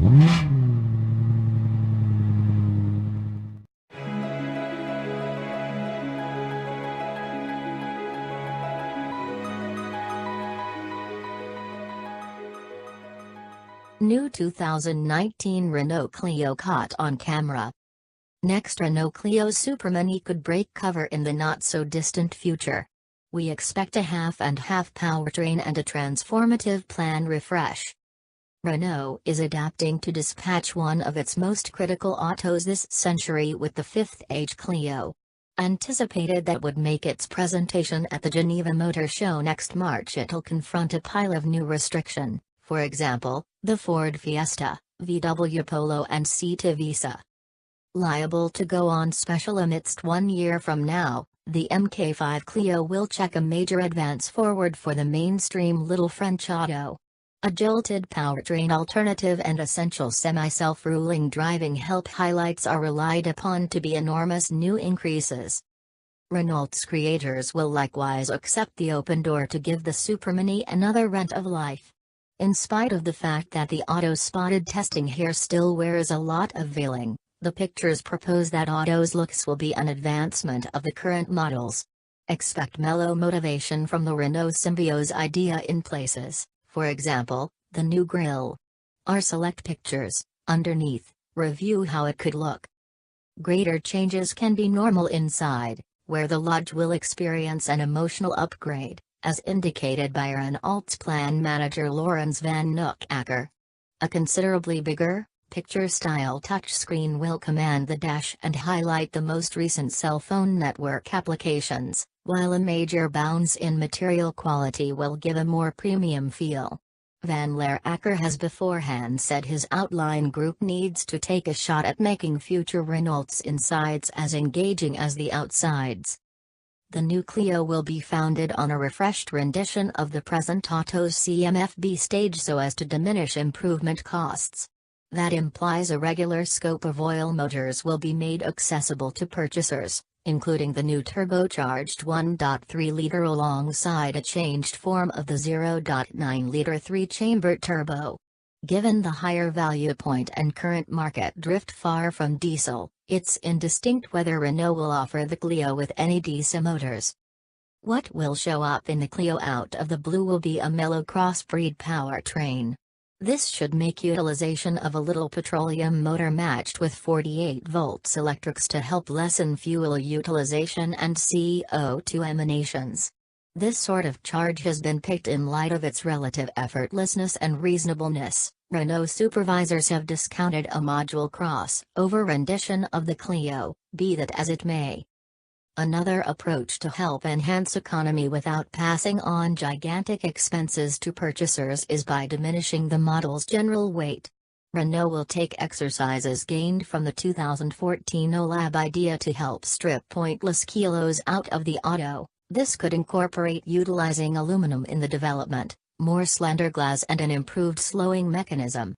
New 2019 Renault Clio caught on camera. Next Renault Clio supermini could break cover in the not-so-distant future. We expect a half-and-half powertrain and a transformative plan refresh. Renault is adapting to dispatch one of its most critical autos this century with the fifth-age Clio. Anticipated that would make its presentation at the Geneva Motor Show next March, it'll confront a pile of new restriction, for example, the Ford Fiesta, VW Polo and SEAT Ibiza. Liable to go on special amidst 1 year from now, the Mk5 Clio will check a major advance forward for the mainstream little French auto. A jolted powertrain alternative and essential semi-self-ruling driving help highlights are relied upon to be enormous new increases. Renault's creators will likewise accept the open door to give the supermini another rent of life. In spite of the fact that the auto-spotted testing here still wears a lot of veiling, the pictures propose that auto's looks will be an advancement of the current models. Expect mellow motivation from the Renault Symbio's idea in places, for example, the new grille. Our select pictures, underneath, review how it could look. Greater changes can be normal inside, where the Lodge will experience an emotional upgrade, as indicated by Renault's plan manager Laurens van Nookakker. A considerably bigger, picture-style touchscreen will command the dash and highlight the most recent cell phone network applications, while a major bounce in material quality will give a more premium feel. Van Nookakker has beforehand said his outline group needs to take a shot at making future Renault's insides as engaging as the outsides. The new Clio will be founded on a refreshed rendition of the present auto's CMFB stage so as to diminish improvement costs. That implies a regular scope of oil motors will be made accessible to purchasers, including the new turbocharged 1.3-liter alongside a changed form of the 0.9-liter 3-chamber turbo. Given the higher value point and current market drift far from diesel, it's indistinct whether Renault will offer the Clio with any diesel motors. What will show up in the Clio out of the blue will be a mellow crossbreed powertrain. This should make utilization of a little petroleum motor matched with 48 volts electrics to help lessen fuel utilization and CO2 emanations. This sort of charge has been picked in light of its relative effortlessness and reasonableness. Renault supervisors have discounted a module crossover rendition of the Clio, be that as it may. Another approach to help enhance economy without passing on gigantic expenses to purchasers is by diminishing the model's general weight. Renault will take exercises gained from the 2014 OLAB idea to help strip pointless kilos out of the auto. This could incorporate utilizing aluminum in the development, more slender glass and an improved slowing mechanism.